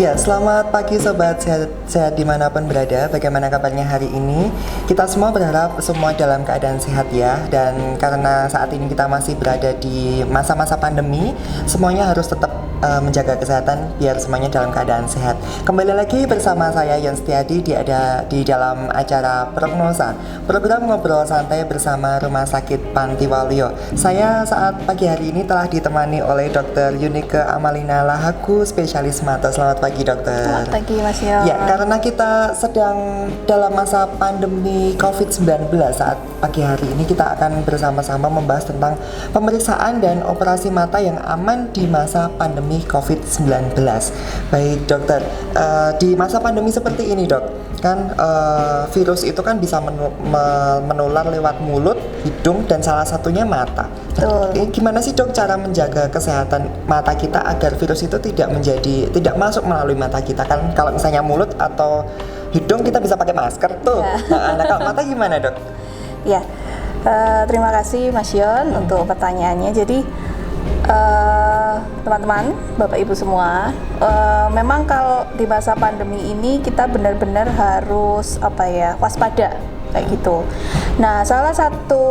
Ya, selamat pagi sobat sehat dimanapun berada. Bagaimana kabarnya hari ini? Kita semua berharap semua dalam keadaan sehat ya. Dan karena saat ini kita masih berada di masa-masa pandemi, semuanya harus tetap menjaga kesehatan biar semuanya dalam keadaan sehat. Kembali lagi bersama saya Yon Setiadi di dalam acara Prognosa, program ngobrol santai bersama Rumah Sakit Pantiwaluyo. Saya saat pagi hari ini telah ditemani oleh Dr. Yunike Amalina Lahaku, spesialis mata. Selamat pagi dokter. Selamat pagi Mas Yon. Ya, karena kita sedang dalam masa pandemi COVID-19, saat pagi hari ini kita akan bersama-sama membahas tentang pemeriksaan dan operasi mata yang aman di masa pandemi COVID-19. Baik dokter, di masa pandemi seperti ini dok, kan virus itu kan bisa menular lewat mulut, hidung, dan salah satunya mata. Gimana sih dok cara menjaga kesehatan mata kita agar virus itu tidak masuk melalui mata kita? Kan kalau misalnya mulut atau hidung kita bisa pakai masker tuh. Nah kalau mata gimana dok? Ya, terima kasih Mas Yon untuk pertanyaannya. Jadi teman-teman, Bapak Ibu semua, memang kalau di masa pandemi ini kita benar-benar harus waspada kayak gitu. Nah, salah satu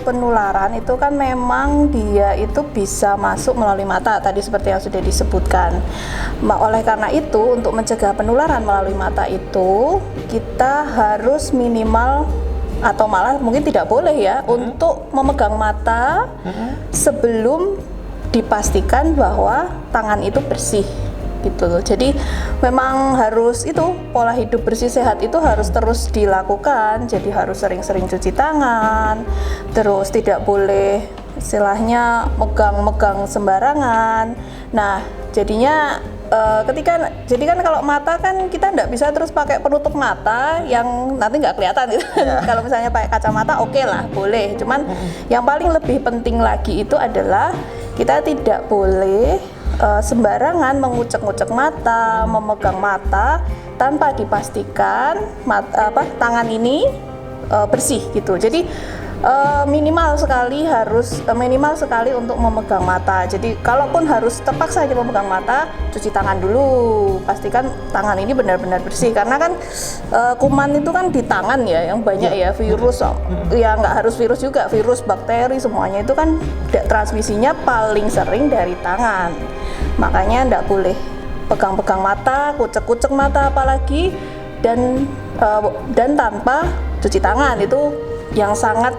penularan itu kan memang dia itu bisa masuk melalui mata tadi seperti yang sudah disebutkan. Oleh karena itu, untuk mencegah penularan melalui mata itu kita harus minimal atau malah mungkin tidak boleh ya untuk memegang mata sebelum dipastikan bahwa tangan itu bersih gitu loh. Jadi memang harus itu pola hidup bersih sehat itu harus terus dilakukan. Jadi harus sering-sering cuci tangan, terus tidak boleh istilahnya megang-megang sembarangan. Nah, jadinya jadi kan kalau mata kan kita nggak bisa terus pakai penutup mata yang nanti nggak kelihatan gitu. Kalau misalnya pakai kacamata oke lah, boleh. Cuman yang paling lebih penting lagi itu adalah kita tidak boleh sembarangan mengucek-ngucek mata, memegang mata tanpa dipastikan tangan ini bersih gitu. Jadi minimal sekali untuk memegang mata. Jadi kalaupun harus terpaksa aja memegang mata, cuci tangan dulu, pastikan tangan ini benar-benar bersih karena kan kuman itu kan di tangan ya yang banyak ya, virus ya nggak harus virus juga, virus, bakteri semuanya itu kan transmisinya paling sering dari tangan. Makanya nggak boleh pegang-pegang mata, kucek-kucek mata apalagi dan tanpa cuci tangan, itu yang sangat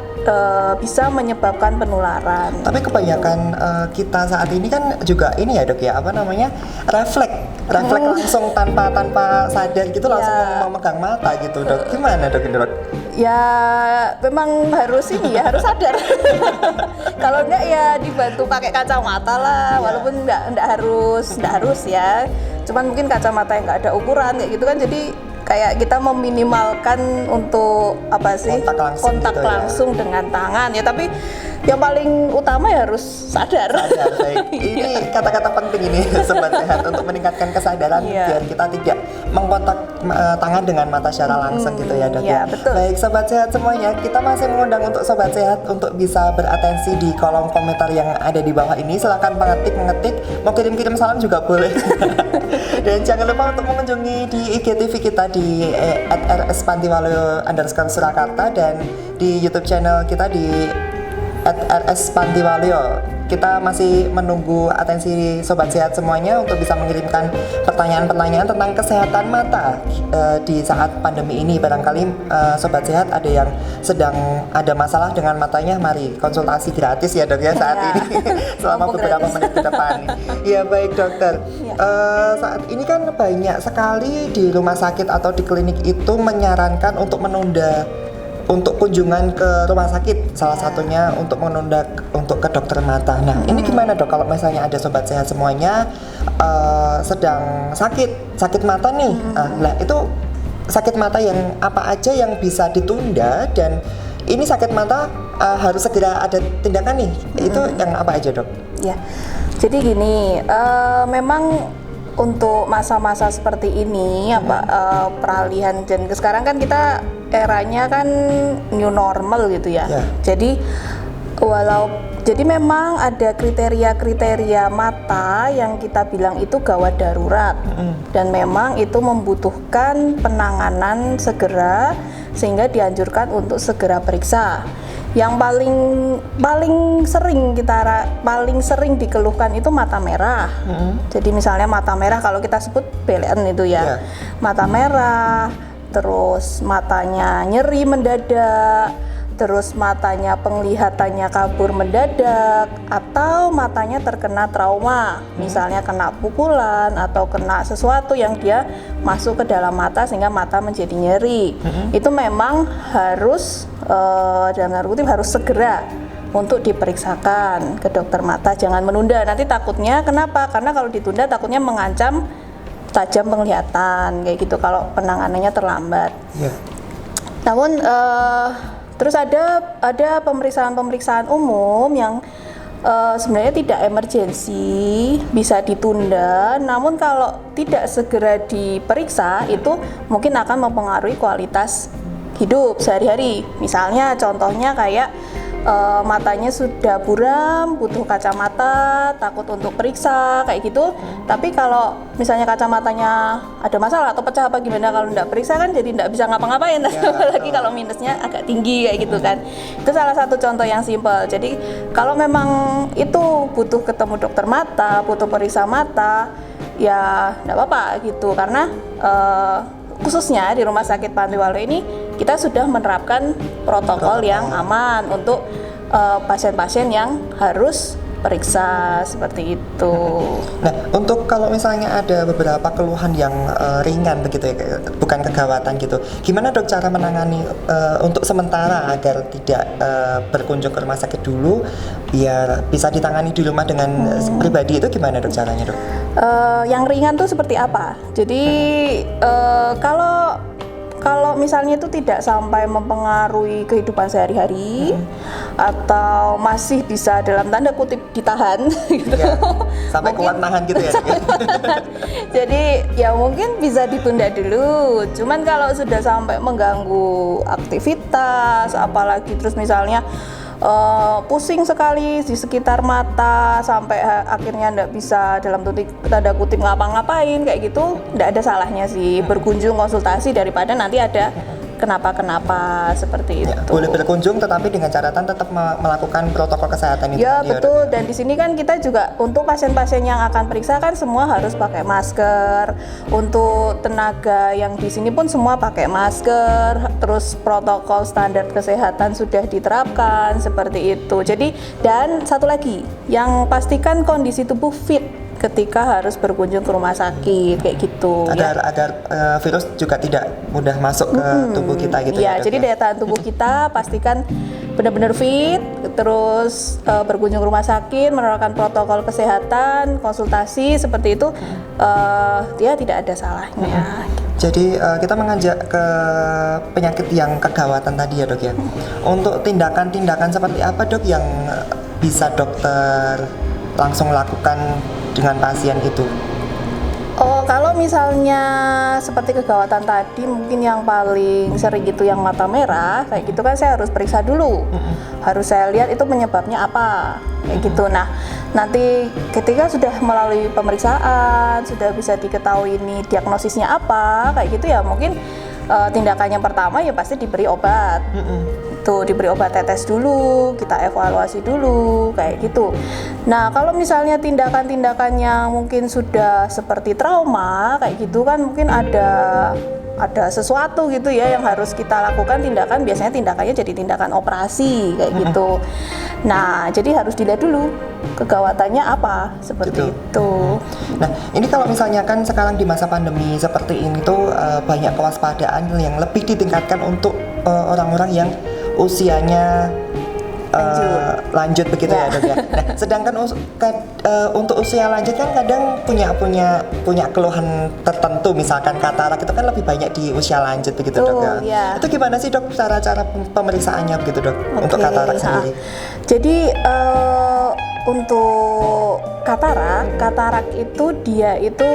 bisa menyebabkan penularan. Tapi kebanyakan kita saat ini kan juga ini ya dok ya, refleks langsung tanpa sadar gitu langsung memegang mata gitu dok. Gimana dok? Ya memang harus harus sadar. Kalau enggak ya dibantu pakai kacamata lah, walaupun enggak harus ya. Cuman mungkin kacamata yang enggak ada ukuran kayak gitu kan, jadi kayak kita meminimalkan untuk kontak langsung dengan tangan ya. Tapi yang paling utama ya harus sadar. Baik. Ini kata-kata penting ini sobat sehat untuk meningkatkan kesadaran biar kita tidak mengkontak tangan dengan mata secara langsung gitu ya dok. Iya, betul. Baik sobat sehat semuanya, kita masih mengundang untuk sobat sehat untuk bisa beratensi di kolom komentar yang ada di bawah ini. Silakan mengetik, mau kirim salam juga boleh. Dan jangan lupa untuk mengunjungi di IGTV kita di @rspantiwaluyo_Surakarta dan di YouTube channel kita di @rspantiwaluyo. Kita masih menunggu atensi sobat sehat semuanya untuk bisa mengirimkan pertanyaan-pertanyaan tentang kesehatan mata di saat pandemi ini. Barangkali sobat sehat ada yang sedang ada masalah dengan matanya, mari konsultasi gratis ya dok ya saat ini selama beberapa menit ke depan. Ya baik dokter. Saat ini kan banyak sekali di rumah sakit atau di klinik itu menyarankan untuk menunda untuk kunjungan ke rumah sakit, salah satunya untuk menunda untuk ke dokter mata. Nah, ini gimana dok kalau misalnya ada sobat sehat semuanya sedang sakit mata nih. Nah, itu sakit mata yang apa aja yang bisa ditunda, dan ini sakit mata harus segera ada tindakan nih. Itu yang apa aja dok? Ya, jadi gini, memang untuk masa-masa seperti ini peralihan, dan sekarang kan kita eranya kan new normal gitu ya. Jadi Jadi memang ada kriteria-kriteria mata yang kita bilang itu gawat darurat, dan memang itu membutuhkan penanganan segera sehingga dianjurkan untuk segera periksa. Yang paling sering dikeluhkan itu mata merah. Jadi misalnya mata merah, kalau kita sebut PLN itu ya, mata merah, terus matanya nyeri mendadak, terus matanya penglihatannya kabur mendadak, atau matanya terkena trauma, misalnya kena pukulan atau kena sesuatu yang dia masuk ke dalam mata sehingga mata menjadi nyeri. Itu memang harus dalam tanda kutip harus segera untuk diperiksakan ke dokter mata, jangan menunda. Nanti takutnya kenapa? Karena kalau ditunda takutnya mengancam tajam penglihatan kayak gitu kalau penanganannya terlambat. Namun terus ada pemeriksaan umum yang sebenarnya tidak emergensi, bisa ditunda. Namun kalau tidak segera diperiksa itu mungkin akan mempengaruhi kualitas hidup sehari-hari. Misalnya contohnya kayak matanya sudah buram, butuh kacamata, takut untuk periksa kayak gitu. Tapi kalau misalnya kacamatanya ada masalah atau pecah apa gimana, kalau nggak periksa kan jadi nggak bisa ngapa-ngapain. Apalagi kalau minusnya agak tinggi kayak gitu kan. Itu salah satu contoh yang simpel. Jadi kalau memang itu butuh ketemu dokter mata, butuh periksa mata, ya nggak apa-apa gitu. Karena khususnya di Rumah Sakit Pantai Walu ini kita sudah menerapkan protokol yang aman untuk pasien-pasien yang harus periksa seperti itu. Nah, untuk kalau misalnya ada beberapa keluhan yang ringan begitu ya, bukan kegawatan gitu, gimana dok cara menangani untuk sementara agar tidak berkunjung ke rumah sakit dulu, biar bisa ditangani di rumah dengan pribadi, itu gimana dok caranya dok? Yang ringan tuh seperti apa? Jadi kalau misalnya itu tidak sampai mempengaruhi kehidupan sehari-hari atau masih bisa dalam tanda kutip ditahan gitu. Ya, sampai kuat nahan gitu ya. Jadi ya mungkin bisa ditunda dulu. Cuman kalau sudah sampai mengganggu aktivitas, apalagi terus misalnya pusing sekali di sekitar mata sampai akhirnya nggak bisa dalam tanda kutip ngapa-ngapain kayak gitu, nggak ada salahnya sih berkunjung konsultasi daripada nanti ada kenapa-kenapa seperti itu. Boleh berkunjung tetapi dengan catatan tetap melakukan protokol kesehatan itu. Ya betul, dan di sini kan kita juga untuk pasien-pasien yang akan periksa kan semua harus pakai masker. Untuk tenaga yang di sini pun semua pakai masker. Terus protokol standar kesehatan sudah diterapkan seperti itu. Jadi dan satu lagi, yang pastikan kondisi tubuh fit ketika harus berkunjung ke rumah sakit kayak gitu. Agar virus juga tidak mudah masuk ke tubuh kita gitu ya. Jadi daya tahan tubuh kita pastikan benar-benar fit, terus berkunjung ke rumah sakit, menerapkan protokol kesehatan, konsultasi seperti itu, ya tidak ada salahnya. Jadi kita mengajak ke penyakit yang kegawatan tadi ya dok ya. Untuk tindakan-tindakan seperti apa dok yang bisa dokter langsung lakukan dengan pasien itu? Oh, kalau misalnya seperti kegawatan tadi, mungkin yang paling sering itu yang mata merah, kayak gitu kan saya harus periksa dulu. Harus saya lihat itu penyebabnya apa, kayak gitu. Nah, nanti ketika sudah melalui pemeriksaan, sudah bisa diketahui ini diagnosisnya apa, kayak gitu ya mungkin tindakannya pertama ya pasti diberi obat. Tuh diberi obat tetes dulu, kita evaluasi dulu kayak gitu. Nah, kalau misalnya tindakan-tindakan yang mungkin sudah seperti trauma kayak gitu kan mungkin ada sesuatu gitu ya yang harus kita lakukan, biasanya tindakannya jadi tindakan operasi kayak gitu. Nah, jadi harus dilihat dulu kegawatannya apa seperti itu. Nah, ini kalau misalnya kan sekarang di masa pandemi seperti ini tuh banyak kewaspadaan yang lebih ditingkatkan untuk orang-orang yang usianya lanjut begitu ya dok ya. Nah, sedangkan untuk usia lanjut kan kadang punya keluhan tertentu, misalkan katarak itu kan lebih banyak di usia lanjut begitu dok ya. Itu gimana sih dok cara pemeriksaannya begitu dok untuk katarak sendiri? Jadi untuk katarak itu dia itu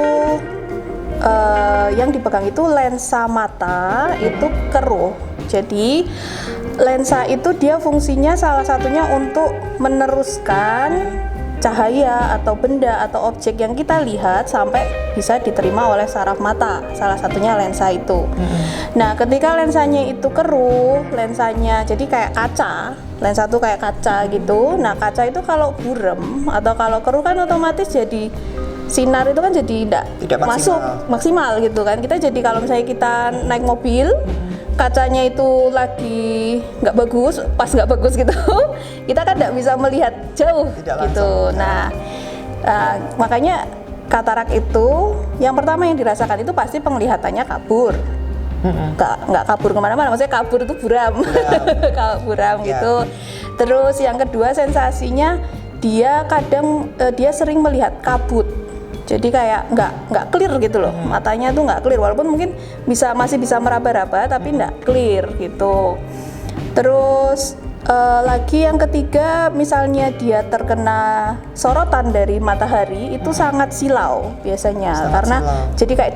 yang dipegang itu lensa mata itu keruh. Jadi lensa itu dia fungsinya salah satunya untuk meneruskan cahaya atau benda atau objek yang kita lihat sampai bisa diterima oleh saraf mata. Salah satunya lensa itu. Nah, ketika lensanya itu keruh, lensanya jadi kayak kaca. Lensa itu kayak kaca gitu. Nah, kaca itu kalau burem atau kalau keruh kan otomatis jadi sinar itu kan jadi tidak masuk maksimal gitu kan. Kita jadi kalau misalnya kita naik mobil, kacanya itu lagi nggak bagus, pas nggak bagus gitu, kita kan nggak bisa melihat jauh gitu. Nah, makanya katarak itu yang pertama yang dirasakan itu pasti penglihatannya kabur. Nggak kabur kemana-mana, maksudnya kabur itu buram, buram gitu. Terus yang kedua sensasinya dia kadang dia sering melihat kabut. Jadi kayak nggak clear gitu loh, matanya tuh nggak clear, walaupun mungkin masih bisa meraba-raba tapi nggak clear gitu. Terus lagi yang ketiga, misalnya dia terkena sorotan dari matahari itu sangat silau biasanya, karena jadi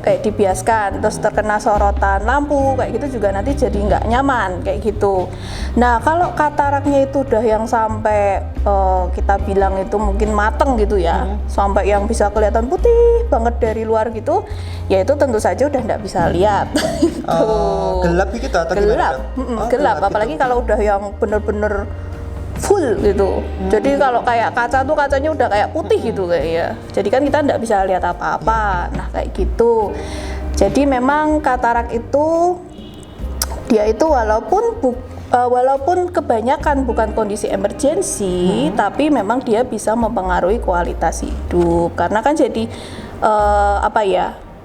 kayak dibiaskan, terus terkena sorotan lampu kayak gitu juga nanti jadi nggak nyaman kayak gitu. Nah, kalau kataraknya itu udah yang sampai kita bilang itu mungkin mateng gitu ya, sampai yang bisa kelihatan putih banget dari luar gitu, ya itu tentu saja udah nggak bisa lihat. Gelap gitu atau gelap, gelap. Apalagi gitu. Kalau udah yang bener-bener full gitu. Jadi kalau kayak kaca tuh kacanya udah kayak putih gitu kayak ya. Jadi kan kita nggak bisa lihat apa-apa. Nah kayak gitu. Jadi memang katarak itu dia itu walaupun kebanyakan bukan kondisi emergensi, tapi memang dia bisa mempengaruhi kualitas hidup. Karena kan jadi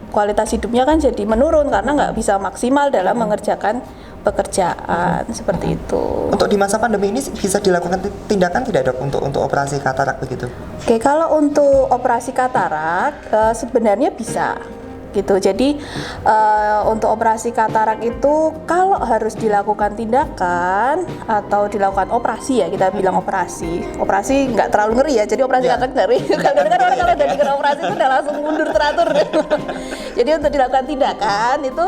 kualitas hidupnya kan jadi menurun karena nggak bisa maksimal dalam mengerjakan pekerjaan seperti itu. Untuk di masa pandemi ini bisa dilakukan tindakan tidak, Dok, untuk operasi katarak begitu? Oke, kalau untuk operasi katarak sebenarnya bisa gitu. Jadi untuk operasi katarak itu kalau harus dilakukan tindakan atau dilakukan operasi ya, kita bilang operasi nggak terlalu ngeri ya. Jadi operasi katarak dari kalau udah dikira operasi itu udah langsung mundur teratur. Jadi untuk dilakukan tindakan itu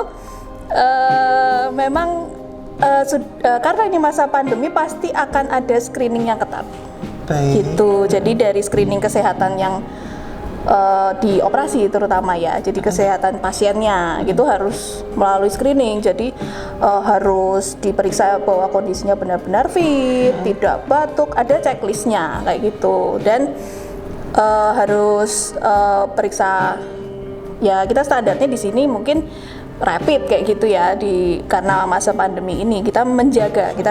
memang karena ini masa pandemi pasti akan ada screening yang ketat. Baik. Gitu. Jadi dari screening kesehatan yang di operasi terutama ya, jadi kesehatan pasiennya gitu harus melalui screening. Jadi harus diperiksa bahwa kondisinya benar-benar fit, tidak batuk, ada checklistnya kayak gitu. Dan harus periksa ya, kita standarnya di sini mungkin rapid kayak gitu ya, karena masa pandemi ini kita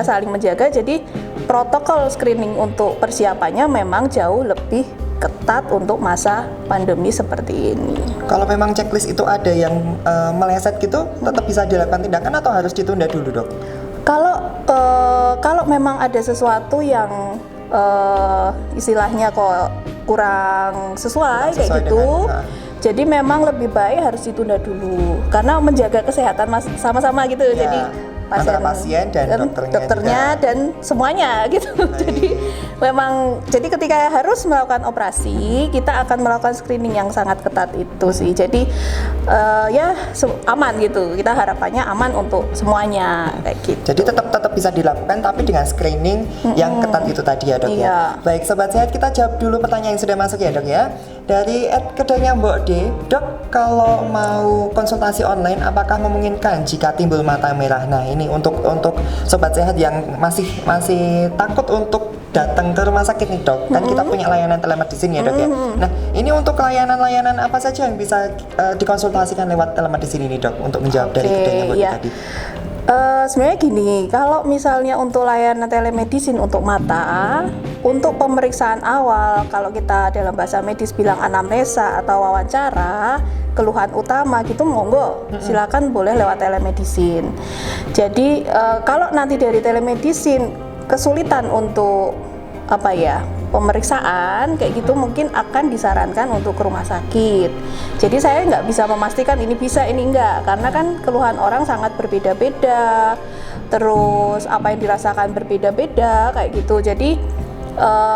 saling menjaga, jadi protokol screening untuk persiapannya memang jauh lebih ketat untuk masa pandemi seperti ini. Kalau memang checklist itu ada yang meleset gitu, tetap bisa dilakukan tindakan atau harus ditunda dulu, Dok? Kalau memang ada sesuatu yang istilahnya kok kurang sesuai kayak gitu, jadi memang lebih baik harus ditunda dulu karena menjaga kesehatan sama-sama gitu. Ya, jadi pasien dan dokternya dan semuanya gitu. Jadi memang ketika harus melakukan operasi, kita akan melakukan screening yang sangat ketat itu sih. Jadi aman gitu. Kita harapannya aman untuk semuanya kayak gitu. Jadi tetap bisa dilakukan tapi dengan screening yang ketat itu tadi ya, Dok. Iya. Ya. Baik Sobat Sehat, kita jawab dulu pertanyaan yang sudah masuk ya, Dok ya. Dari kedainya Mbok D, Dok, kalau mau konsultasi online apakah memungkinkan jika timbul mata merah? Nah, ini untuk Sobat Sehat yang masih takut untuk datang ke rumah sakit nih, Dok. Kan kita punya layanan telemedicine ya, Dok ya. Nah, ini untuk layanan-layanan apa saja yang bisa dikonsultasikan lewat telemedicine ini, Dok, untuk menjawab dari kedainya Mbok D tadi? Sebenarnya gini, kalau misalnya untuk layanan telemedicine untuk mata, untuk pemeriksaan awal, kalau kita dalam bahasa medis bilang anamnesa atau wawancara, keluhan utama gitu, monggo silakan boleh lewat telemedicine. Jadi kalau nanti dari telemedicine kesulitan untuk pemeriksaan kayak gitu, mungkin akan disarankan untuk ke rumah sakit. Jadi saya nggak bisa memastikan ini bisa ini enggak, karena kan keluhan orang sangat berbeda-beda, terus apa yang dirasakan berbeda-beda kayak gitu. Jadi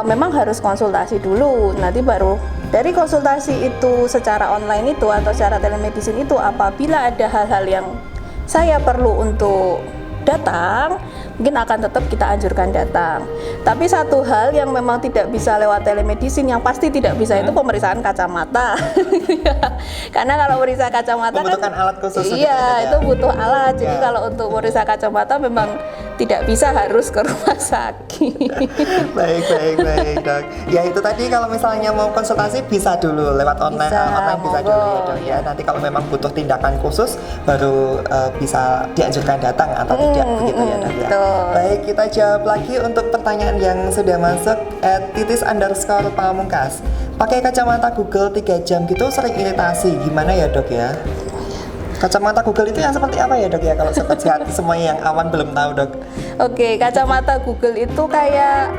memang harus konsultasi dulu, nanti baru dari konsultasi itu secara online itu atau secara telemedicine itu, apabila ada hal-hal yang saya perlu untuk datang, mungkin akan tetap kita anjurkan datang. Tapi satu hal yang memang tidak bisa lewat telemedicine, yang pasti tidak bisa itu pemeriksaan kacamata. Karena kalau meriksa kacamata membutuhkan alat khusus. Iya, itu butuh alat. Jadi kalau untuk meriksa kacamata memang tidak bisa harus ke rumah sakit. Baik Dok. Ya itu tadi kalau misalnya mau konsultasi bisa dulu lewat online, bisa dulu ya Dok ya. Nanti kalau memang butuh tindakan khusus baru bisa dianjurkan datang atau tidak begitu ya Dok ya. Baik, kita jawab lagi untuk pertanyaan yang sudah masuk @titis_pamungkas. Pakai kacamata Google 3 jam gitu sering iritasi, gimana ya Dok ya? Kacamata Google itu yang seperti apa ya Dok ya, kalau sobat sehat semuanya yang awan belum tahu Dok? Oke, kacamata Google itu kayak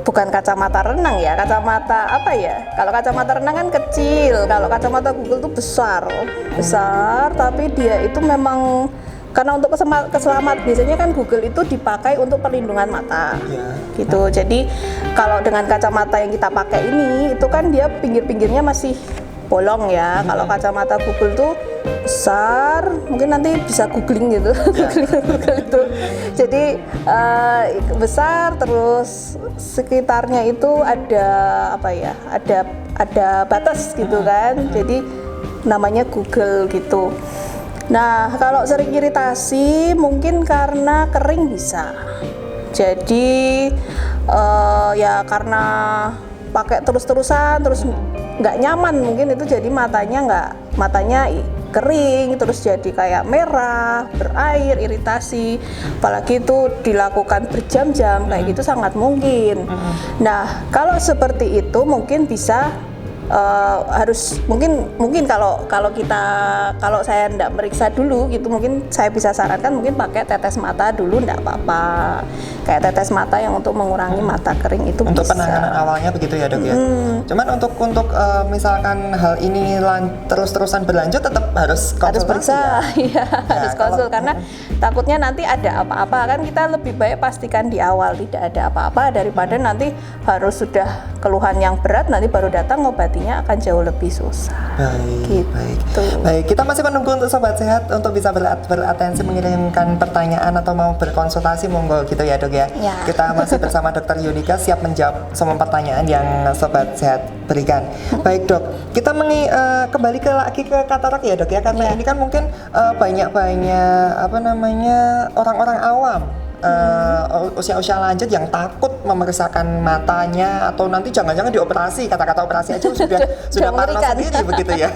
bukan kacamata renang ya, kacamata apa ya? Kalau kacamata renang kan kecil, kalau kacamata Google itu besar, tapi dia itu memang karena untuk keselamatan biasanya kan Google itu dipakai untuk perlindungan mata, gitu. Jadi kalau dengan kacamata yang kita pakai ini, itu kan dia pinggir-pinggirnya masih bolong ya. Kalau kacamata Google tuh besar, mungkin nanti bisa googling gitu, Google itu. Jadi besar, terus sekitarnya itu ada apa ya? Ada batas gitu kan. Jadi namanya Google gitu. Nah, kalau sering iritasi mungkin karena kering bisa. Jadi ya karena pakai terus-terusan terus nggak nyaman, mungkin itu jadi matanya kering, terus jadi kayak merah, berair, iritasi. Apalagi itu dilakukan berjam-jam kayak gitu sangat mungkin. Nah, kalau seperti itu mungkin bisa harus mungkin kalau saya tidak meriksa dulu gitu, mungkin saya bisa sarankan mungkin pakai tetes mata dulu, tidak apa-apa, kayak tetes mata yang untuk mengurangi mata kering itu untuk bisa. Penanganan awalnya begitu ya Dok ya. Cuman untuk misalkan hal ini terus-terusan berlanjut tetap harus konsultasi ya? Harus konsul karena takutnya nanti ada apa-apa, kan kita lebih baik pastikan di awal tidak ada apa-apa daripada nanti harus sudah keluhan yang berat nanti baru datang ngobatinya akan jauh lebih susah. Baik, kita masih menunggu untuk sobat sehat untuk bisa beratensi mengirimkan pertanyaan atau mau berkonsultasi, monggo gitu ya Dok ya. Kita masih bersama Dr. Yunika siap menjawab semua pertanyaan yang sobat sehat berikan. Baik Dok, kita kembali lagi ke katarak ya Dok ya, karena ini kan mungkin banyak orang-orang awam usia-usia lanjut yang takut memeriksakan matanya atau nanti jangan-jangan dioperasi, kata-kata operasi aja sudah parno sendiri begitu ya.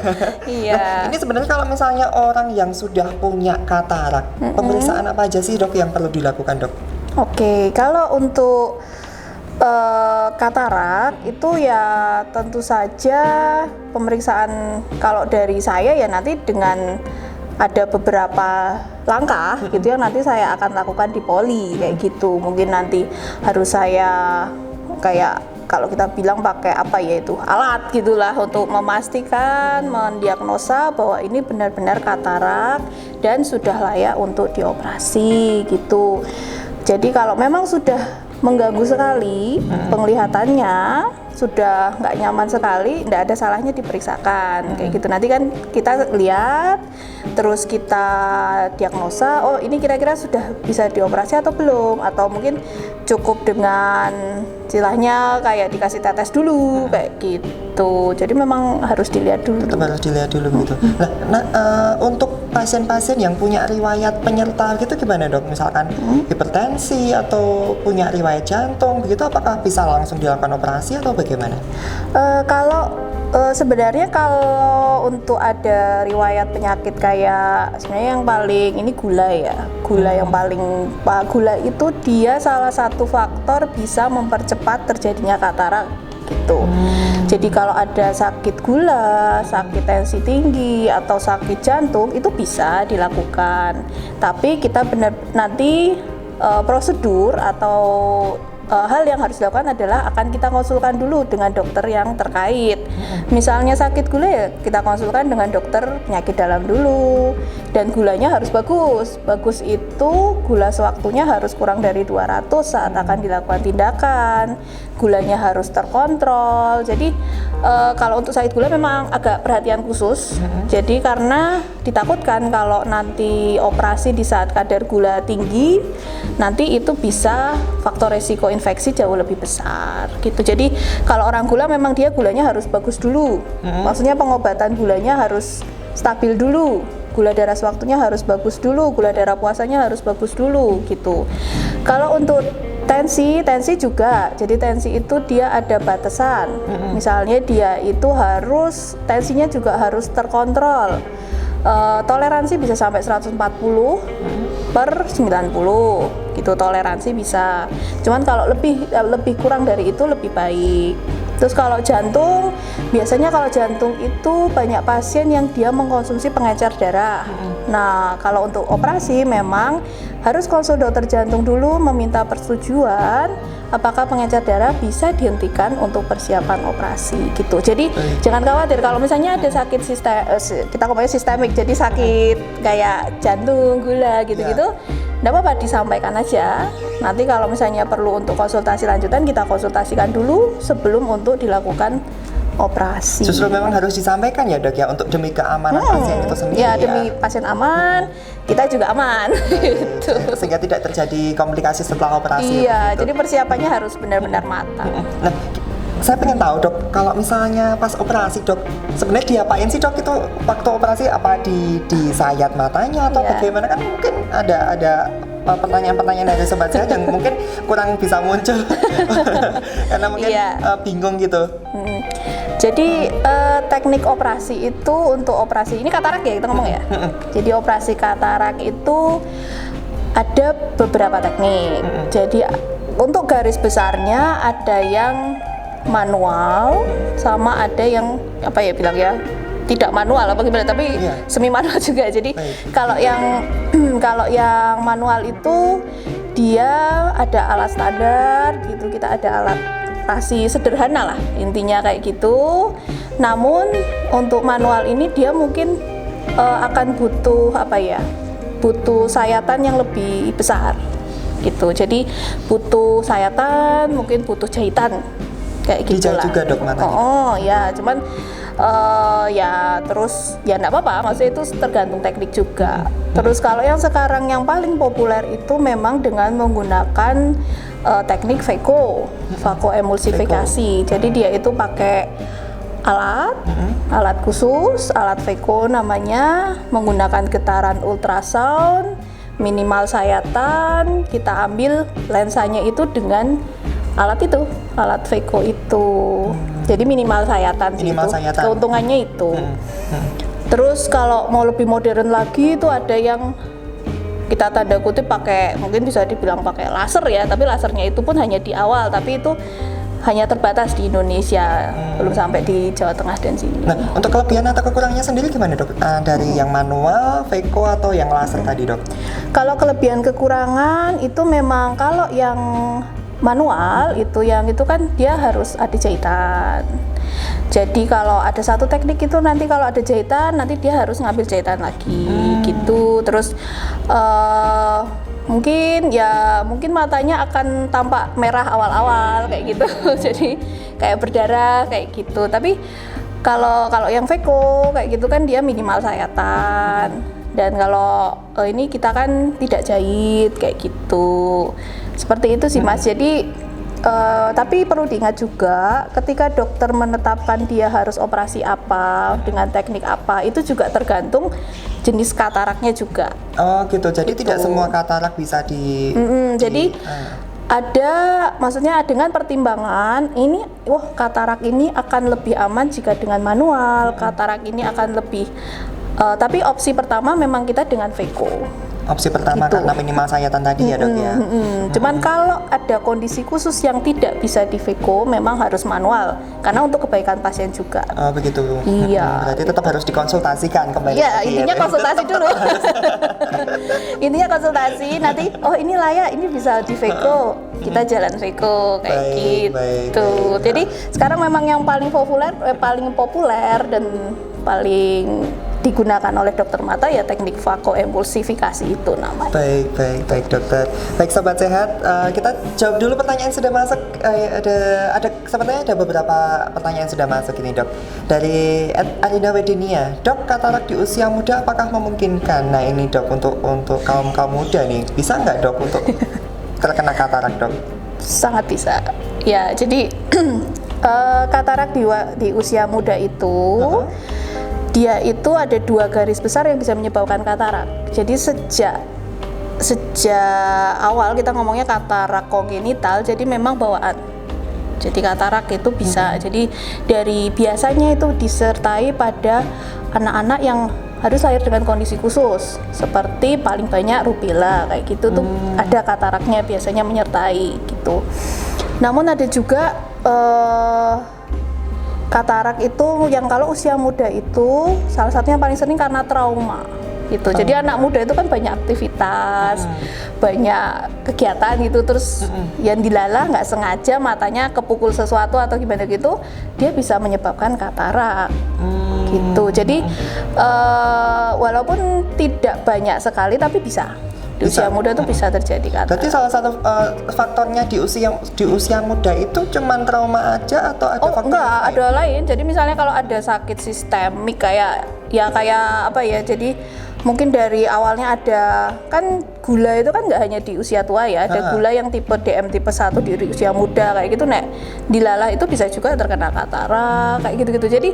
Nah, ini sebenarnya kalau misalnya orang yang sudah punya katarak, pemeriksaan apa aja sih Dok yang perlu dilakukan Dok? Oke, kalau untuk katarak itu ya tentu saja pemeriksaan kalau dari saya ya nanti dengan ada beberapa langkah gitu yang nanti saya akan lakukan di poli kayak gitu. Mungkin nanti harus saya kayak kalau kita bilang pakai apa ya itu alat gitulah untuk memastikan mendiagnosa bahwa ini benar-benar katarak dan sudah layak untuk dioperasi gitu. Jadi kalau memang sudah mengganggu sekali penglihatannya, sudah nggak nyaman sekali, nggak ada salahnya diperiksakan kayak gitu. Nanti kan kita lihat, terus kita diagnosa, oh ini kira-kira sudah bisa dioperasi atau belum, atau mungkin cukup dengan istilahnya kayak dikasih tetes dulu kayak gitu. Jadi memang harus dilihat dulu. Tetap harus dilihat dulu gitu. Nah, untuk pasien-pasien yang punya riwayat penyerta gitu gimana Dok? Misalkan hipertensi atau punya riwayat jantung begitu, apakah bisa langsung dilakukan operasi atau bagaimana? Sebenarnya kalau untuk ada riwayat penyakit kayak sebenarnya yang paling ini gula ya, gula itu dia salah satu faktor bisa mempercepat terjadinya katarak gitu. Jadi kalau ada sakit gula, sakit tensi tinggi atau sakit jantung itu bisa dilakukan. Tapi kita nanti prosedur atau hal yang harus dilakukan adalah akan kita konsulkan dulu dengan dokter yang terkait. Misalnya sakit gula ya kita konsulkan dengan dokter penyakit dalam dulu, dan gulanya harus bagus. Bagus itu gula sewaktunya harus kurang dari 200 saat akan dilakukan tindakan. Gulanya harus terkontrol. Jadi kalau untuk sakit gula memang agak perhatian khusus. Jadi karena ditakutkan kalau nanti operasi di saat kadar gula tinggi, nanti itu bisa faktor resiko infeksi jauh lebih besar gitu. Jadi kalau orang gula memang dia gulanya harus bagus dulu. Maksudnya pengobatan gulanya harus stabil dulu. Gula darah sewaktunya harus bagus dulu, gula darah puasanya harus bagus dulu gitu. Kalau untuk tensi juga, jadi tensi itu dia ada batasan. Misalnya dia itu harus, tensinya juga harus terkontrol. Toleransi bisa sampai 140 per 90 gitu, toleransi bisa. Cuman kalau lebih kurang dari itu lebih baik. Terus kalau jantung, biasanya kalau jantung itu banyak pasien yang dia mengkonsumsi pengencer darah. Nah, kalau untuk operasi memang harus konsul dokter jantung dulu, meminta persetujuan apakah pengencer darah bisa dihentikan untuk persiapan operasi gitu. Jadi jangan khawatir kalau misalnya ada sakit kita ngomongnya sistemik, jadi sakit kayak jantung, gula gitu-gitu. Nggak apa-apa, disampaikan aja. Nanti kalau misalnya perlu untuk konsultasi lanjutan, kita konsultasikan dulu sebelum untuk dilakukan operasi. Justru memang harus disampaikan ya dok ya, untuk demi keamanan pasien itu sendiri ya. Demi pasien aman, kita juga aman gitu. Sehingga tidak terjadi komplikasi setelah operasi. Iya, jadi persiapannya harus benar-benar matang. Nah, saya pengen tahu dok, kalau misalnya pas operasi dok, sebenarnya diapain sih dok itu waktu operasi? Apa disayat matanya atau bagaimana? Kan mungkin ada pertanyaan-pertanyaan dari sobat sehat yang mungkin kurang bisa muncul karena mungkin bingung gitu. Jadi teknik operasi itu, untuk operasi ini katarak ya kita ngomong ya. Jadi operasi katarak itu ada beberapa teknik. Jadi untuk garis besarnya ada yang manual sama ada yang apa ya bilang ya, tidak manual apa gimana, tapi semi manual juga. Jadi kalau yang manual itu dia ada alat standar gitu, kita ada alat operasi sederhana lah intinya kayak gitu. Namun untuk manual ini dia mungkin akan butuh butuh sayatan yang lebih besar gitu. Jadi butuh sayatan, mungkin butuh jahitan kayak gitu lah. Juga dok matanya. Oh ya, cuman ya terus ya enggak apa-apa, maksudnya itu tergantung teknik juga. Terus kalau yang sekarang yang paling populer itu memang dengan menggunakan teknik vakoemulsifikasi. Jadi dia itu pakai alat khusus, alat Veko namanya, menggunakan getaran ultrasound, minimal sayatan, kita ambil lensanya itu dengan alat Veko itu. Jadi minimal sayatan sih itu. Keuntungannya itu. Terus kalau mau lebih modern lagi itu ada yang kita tanda kutip pakai, mungkin bisa dibilang pakai laser ya, tapi lasernya itu pun hanya di awal, tapi itu hanya terbatas di Indonesia, belum sampai di Jawa Tengah dan sini. Nah, untuk kelebihan atau kekurangannya sendiri gimana dok? Dari yang manual, Veko atau yang laser tadi dok? Kalau kelebihan kekurangan itu memang kalau yang manual itu kan dia harus ada jahitan. Jadi kalau ada satu teknik itu nanti kalau ada jahitan nanti dia harus ngambil jahitan lagi gitu. Terus mungkin matanya akan tampak merah awal-awal kayak gitu. Jadi kayak berdarah kayak gitu. Tapi kalau yang Veko kayak gitu kan dia minimal sayatan. Dan kalau ini kita kan tidak jahit kayak gitu. Seperti itu sih Mas. Jadi tapi perlu diingat juga ketika dokter menetapkan dia harus operasi apa dengan teknik apa, itu juga tergantung jenis kataraknya juga. Oh gitu. Jadi tidak semua katarak bisa jadi maksudnya dengan pertimbangan ini, katarak ini akan lebih aman jika dengan manual, katarak ini akan lebih tapi opsi pertama memang kita dengan Veko. Opsi pertama gitu. Karena minimal sayatan tadi ya dok ya. Cuman kalau ada kondisi khusus yang tidak bisa di Veko, memang harus manual karena untuk kebaikan pasien juga. Oh begitu. Iya. Berarti tetap harus dikonsultasikan kembali. Iya, intinya konsultasi dulu. Intinya konsultasi, nanti ini layak, ini bisa di Veko, kita jalan Veko kayak gitu. Jadi sekarang memang yang paling populer dan paling digunakan oleh dokter mata ya teknik vakoemulsifikasi itu namanya. Baik dokter. Baik sobat sehat, kita jawab dulu pertanyaan yang sudah masuk. Sepertinya ada beberapa pertanyaan yang sudah masuk ini dok. Dari Arina Wedinia, dok katarak di usia muda apakah memungkinkan? Nah ini dok untuk kaum muda nih, bisa nggak dok untuk terkena katarak dok? Sangat bisa. Ya jadi katarak di usia muda itu dia itu ada 2 garis besar yang bisa menyebabkan katarak. Jadi sejak awal kita ngomongnya katarak kongenital, jadi memang bawaan. Jadi katarak itu bisa. Jadi dari biasanya itu disertai pada anak-anak yang harus lahir dengan kondisi khusus, seperti paling banyak rubella kayak gitu tuh ada kataraknya biasanya menyertai gitu. Namun ada juga katarak itu yang kalau usia muda itu salah satunya paling sering karena trauma gitu. Jadi anak muda itu kan banyak aktivitas, banyak kegiatan gitu, terus yang dilalah nggak sengaja matanya kepukul sesuatu atau gimana gitu, dia bisa menyebabkan katarak gitu. Jadi walaupun tidak banyak sekali tapi bisa. Di usia muda itu bisa terjadi katarak. Berarti salah satu faktornya di usia muda itu cuman trauma aja atau ada faktor enggak, lain? ada lain. Jadi misalnya kalau ada sakit sistemik kayak apa ya, jadi mungkin dari awalnya ada, kan gula itu kan nggak hanya di usia tua ya, ada gula yang tipe DM tipe 1 di usia muda kayak gitu, dilalah itu bisa juga terkena katarak kayak gitu-gitu. Jadi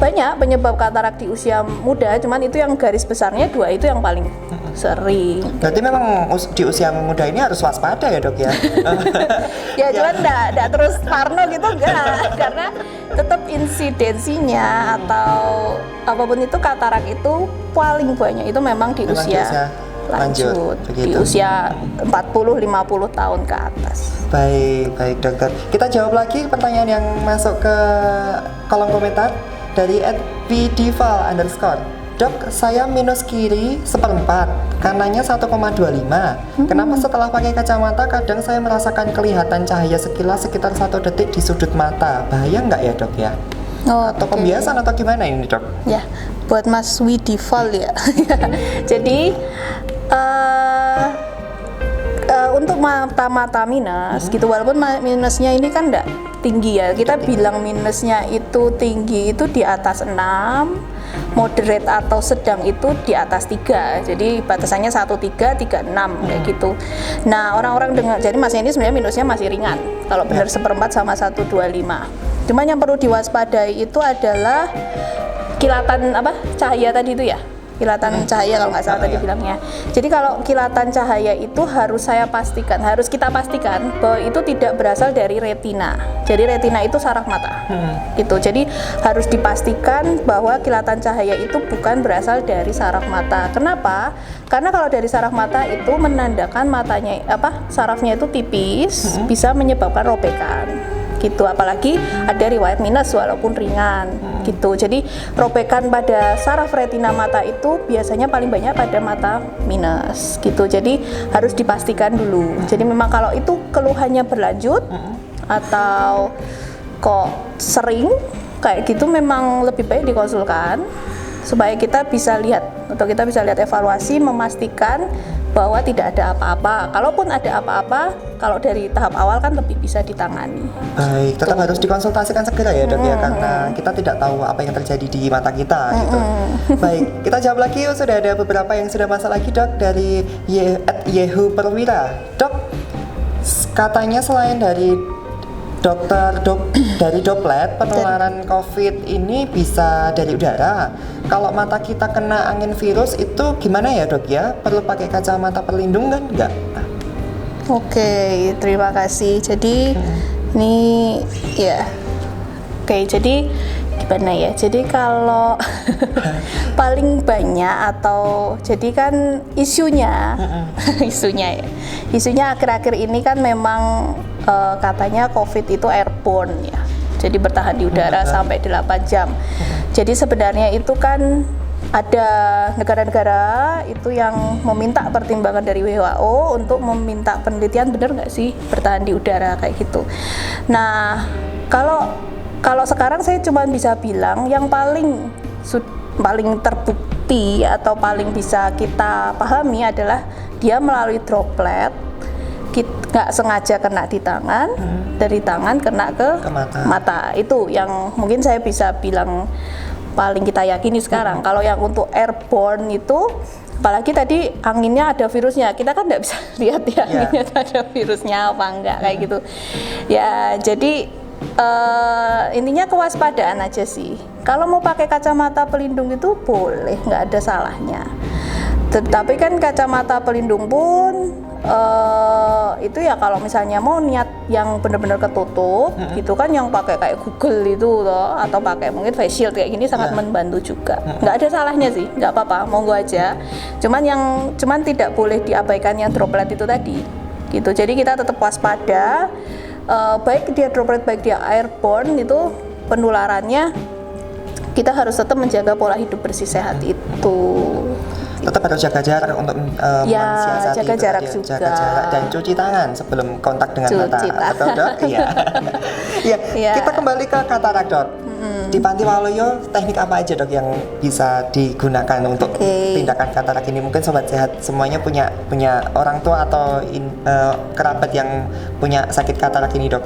banyak penyebab katarak di usia muda, cuman itu yang garis besarnya 2 itu yang paling sering. Berarti memang di usia muda ini harus waspada ya dok ya? Ya cuman enggak terus parno gitu enggak, karena tetap insidensinya atau apapun itu katarak itu paling banyak itu memang di usia lanjut di usia 40-50 tahun ke atas. Baik dokter. Kita jawab lagi pertanyaan yang masuk ke kolom komentar dari @vdival_. Dok, saya minus kiri 1/4, kanannya 1,25. Kenapa setelah pakai kacamata kadang saya merasakan kelihatan cahaya sekilas sekitar 1 detik di sudut mata? Bahaya nggak ya dok ya? Atau pembiasan atau gimana ini dok? Ya, buat Mas Widival ya. Jadi untuk mata minus gitu, walaupun minusnya ini kan enggak tinggi ya, kita bilang minusnya itu tinggi itu di atas 6, moderate atau sedang itu di atas 3, jadi batasannya 1,3, 3,6 kayak gitu. Nah orang-orang dengar, jadi masnya ini sebenarnya minusnya masih ringan kalau benar 1/4 sama 1,25. Cuman yang perlu diwaspadai itu adalah kilatan cahaya tadi itu ya, kilatan cahaya kalau nggak salah tadi bilangnya. Jadi kalau kilatan cahaya itu harus kita pastikan bahwa itu tidak berasal dari retina. Jadi retina itu saraf mata, gitu. Jadi harus dipastikan bahwa kilatan cahaya itu bukan berasal dari saraf mata. Kenapa? Karena kalau dari saraf mata itu menandakan sarafnya itu tipis, bisa menyebabkan robekan. Gitu, apalagi ada riwayat minus walaupun ringan gitu. Jadi robekan pada saraf retina mata itu biasanya paling banyak pada mata minus gitu. Jadi harus dipastikan dulu. Jadi memang kalau itu keluhannya berlanjut atau kok sering kayak gitu, memang lebih baik dikonsulkan supaya kita bisa lihat evaluasi, memastikan bahwa tidak ada apa-apa. Kalaupun ada apa-apa, kalau dari tahap awal kan lebih bisa ditangani. Baik, tetap harus dikonsultasikan segera ya dok ya, karena kita tidak tahu apa yang terjadi di mata kita gitu. Baik, kita jawab lagi yuk. Sudah ada beberapa yang sudah masuk lagi dok, dari Yehu Perwira. Dok, katanya selain dari dari droplet, penularan COVID ini bisa dari udara. Kalau mata kita kena angin virus itu gimana ya dok ya? Perlu pakai kacamata pelindung kan nggak? Oke, terima kasih. Jadi ini ya, jadi gimana ya? Jadi kalau paling banyak atau jadi kan isunya akhir-akhir ini kan memang katanya COVID itu airborne ya, jadi bertahan di udara sampai 8 jam. Jadi sebenarnya itu kan ada negara-negara itu yang meminta pertimbangan dari WHO untuk meminta penelitian benar nggak sih bertahan di udara kayak gitu. Nah kalau sekarang saya cuma bisa bilang yang paling paling terbukti atau paling bisa kita pahami adalah dia melalui droplet, nggak sengaja kena di tangan, dari tangan kena ke mata. Itu yang mungkin saya bisa bilang paling kita yakini sekarang. Kalau yang untuk airborne itu, apalagi tadi anginnya ada virusnya, kita kan nggak bisa lihat ya anginnya ada virusnya apa enggak kayak gitu. Ya jadi intinya kewaspadaan aja sih. Kalau mau pakai kacamata pelindung itu boleh, nggak ada salahnya. Tetapi kan kacamata pelindung pun itu ya kalau misalnya mau niat yang benar-benar ketutup gitu kan, yang pakai kayak Google itu loh, atau pakai mungkin face shield kayak gini sangat membantu juga. Nggak ada salahnya sih, nggak apa-apa, monggo aja. Cuman tidak boleh diabaikan yang droplet itu tadi gitu. Jadi kita tetap waspada, baik dia droplet baik dia airborne, itu penularannya kita harus tetap menjaga pola hidup bersih sehat itu. Tetap harus jaga jarak untuk mensiasati jaga jarak ya, juga. jaga jarak dan cuci tangan sebelum kontak dengan mata. Atau dok, iya. Kita kembali ke katarak dok. Di Panti Waluyo teknik apa aja dok yang bisa digunakan untuk tindakan katarak ini? Mungkin sobat sehat semuanya punya orang tua atau kerabat yang punya sakit katarak ini dok.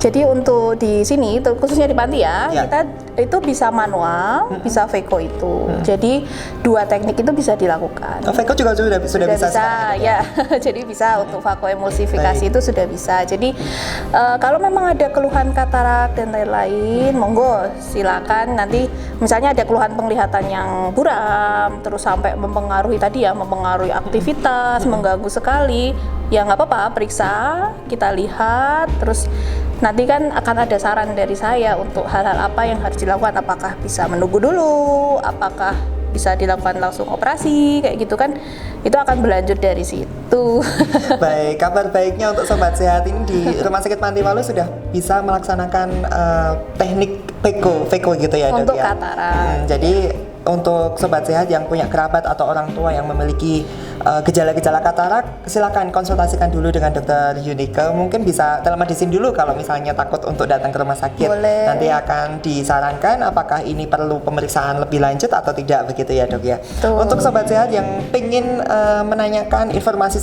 Jadi untuk di sini, khususnya di Panti ya, kita itu bisa manual, bisa Veko itu. Jadi dua teknik itu bisa dilakukan. Veko juga sudah bisa ya. Jadi bisa untuk vakoemulsifikasi itu sudah bisa. Jadi kalau memang ada keluhan katarak dan lain-lain, monggo silakan. Nanti misalnya ada keluhan penglihatan yang buram, terus sampai mempengaruhi aktivitas, mengganggu sekali, ya nggak apa-apa, periksa, kita lihat, terus nanti kan akan ada saran dari saya untuk hal-hal apa yang harus dilakukan, apakah bisa menunggu dulu, apakah bisa dilakukan langsung operasi, kayak gitu kan, itu akan berlanjut dari situ. Baik, kabar baiknya untuk sobat sehat ini di Rumah Sakit Panti Waluyo sudah bisa melaksanakan teknik Veko gitu ya dok, untuk katarak. Jadi untuk sobat sehat yang punya kerabat atau orang tua yang memiliki gejala-gejala katarak, silakan konsultasikan dulu dengan Dokter Yunike. Mungkin bisa telemedicine dulu kalau misalnya takut untuk datang ke rumah sakit. Boleh. Nanti akan disarankan apakah ini perlu pemeriksaan lebih lanjut atau tidak, begitu ya dok ya. Betul. Untuk sobat sehat yang ingin menanyakan informasi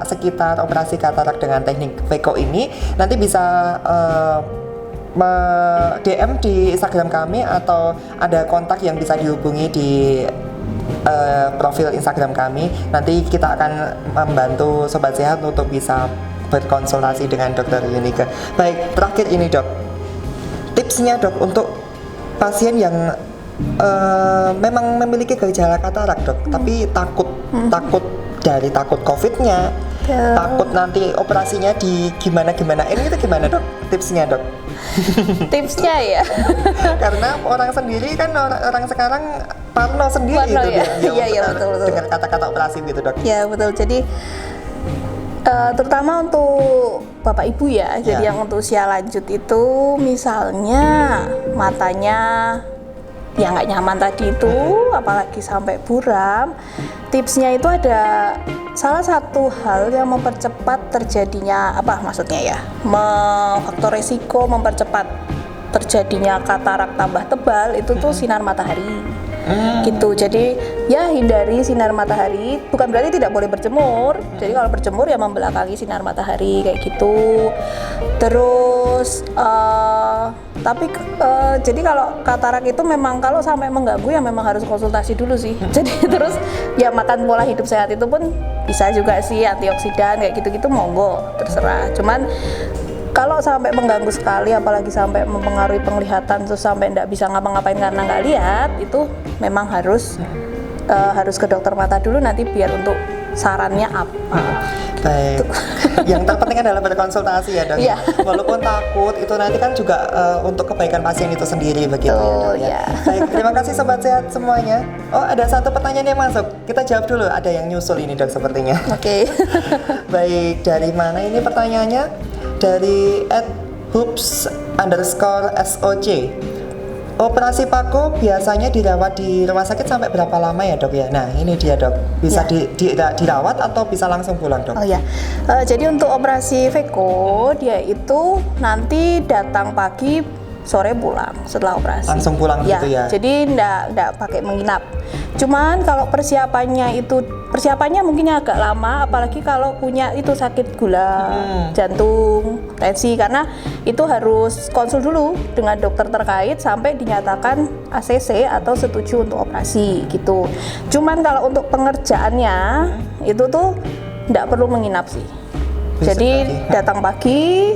sekitar operasi katarak dengan teknik Veko ini, nanti bisa DM di Instagram kami atau ada kontak yang bisa dihubungi di profil Instagram kami. Nanti kita akan membantu sobat sehat untuk bisa berkonsultasi dengan Dokter Yunike. Baik, terakhir ini dok, tipsnya dok untuk pasien yang memang memiliki gejala katarak dok, tapi takut dari takut COVID-nya, takut nanti operasinya di gimana-gimanain, itu gimana dok tipsnya dok? Tipsnya ya, karena orang sendiri kan orang sekarang parno sendiri gitu ya. Iya betul. Dengar kata-kata operasi gitu dok. Iya betul. Jadi terutama untuk bapak ibu ya, jadi yang untuk usia lanjut itu, misalnya matanya ya nggak nyaman tadi itu, apalagi sampai buram, tipsnya itu ada salah satu hal yang mempercepat terjadinya faktor resiko mempercepat terjadinya katarak tambah tebal itu tuh sinar matahari. Gitu. Jadi ya hindari sinar matahari, bukan berarti tidak boleh berjemur. Jadi kalau berjemur ya membelakangi sinar matahari kayak gitu. Terus jadi kalau katarak itu memang kalau sampai mengganggu ya memang harus konsultasi dulu sih. Jadi terus ya makan pola hidup sehat itu pun bisa juga sih, antioksidan kayak gitu-gitu monggo, terserah. Cuman kalau sampai mengganggu sekali, apalagi sampai mempengaruhi penglihatan, terus sampai tidak bisa ngapa-ngapain karena nggak lihat, itu memang harus ke dokter mata dulu nanti biar untuk sarannya apa. Baik. Yang terpenting adalah berkonsultasi ya dok. Iya. Walaupun takut, itu nanti kan juga untuk kebaikan pasien itu sendiri begitu ya dok ya. Baik, terima kasih sobat sehat semuanya. Oh, ada satu pertanyaan yang masuk. Kita jawab dulu. Ada yang nyusul ini dok sepertinya. Oke. Baik, dari mana ini pertanyaannya? Dari @hoops_SOC. Operasi Pako biasanya dirawat di rumah sakit sampai berapa lama ya dok ya? Nah ini dia dok, bisa dirawat atau bisa langsung pulang dok? Oh ya, jadi untuk operasi Veko dia itu nanti datang pagi sore pulang setelah operasi. Langsung pulang gitu ya? Jadi nggak pakai menginap. Cuman kalau persiapannya mungkin agak lama, apalagi kalau punya itu sakit gula, jantung, tensi, karena itu harus konsul dulu dengan dokter terkait sampai dinyatakan ACC atau setuju untuk operasi gitu. Cuman kalau untuk pengerjaannya itu tuh nggak perlu menginap sih. Jadi datang pagi,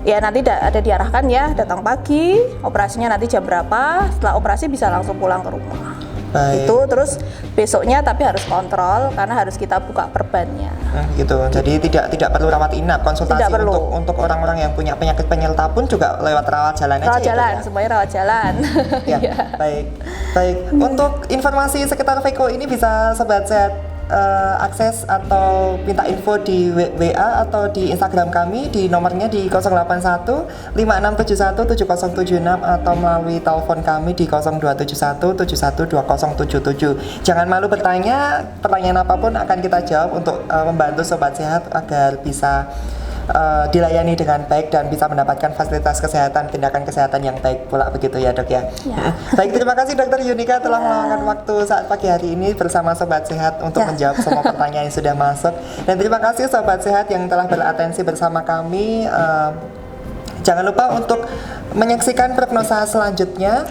ya nanti ada diarahkan ya, datang pagi, operasinya nanti jam berapa, setelah operasi bisa langsung pulang ke rumah. Baik. Itu terus besoknya tapi harus kontrol karena harus kita buka perbannya. Gitu. Jadi tidak perlu rawat inap, konsultasi Tidak perlu. untuk orang-orang yang punya penyakit penyerta pun juga lewat rawat jalan aja. Rawat jalan, ya? semuanya rawat jalan. Ya, baik. Untuk informasi sekitar Veko ini bisa Sobat Sehat akses atau minta info di WA atau di Instagram kami di nomornya di 081 5671 7076 atau melalui telepon kami di 0271 712077. Jangan malu bertanya, pertanyaan apapun akan kita jawab untuk membantu Sobat Sehat agar bisa dilayani dengan baik dan bisa mendapatkan fasilitas kesehatan, tindakan kesehatan yang baik pula, begitu ya Dok ya. Baik, terima kasih Dokter Yunika telah meluangkan waktu saat pagi hari ini bersama Sobat Sehat untuk menjawab semua pertanyaan yang sudah masuk. Dan terima kasih Sobat Sehat yang telah beratensi bersama kami. Jangan lupa untuk menyaksikan prognosa selanjutnya.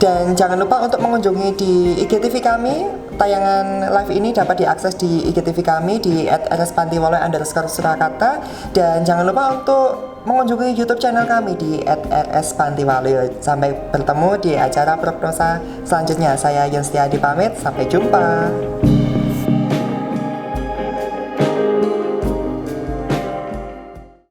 Dan jangan lupa untuk mengunjungi di IGTV kami. Tayangan live ini dapat diakses di IGTV kami di @rspantiwaloyo_Surakarta. Dan jangan lupa untuk mengunjungi YouTube channel kami di @rspantiwaloyo. Sampai bertemu di acara prognosa selanjutnya. Saya Yun Setiadi pamit, sampai jumpa.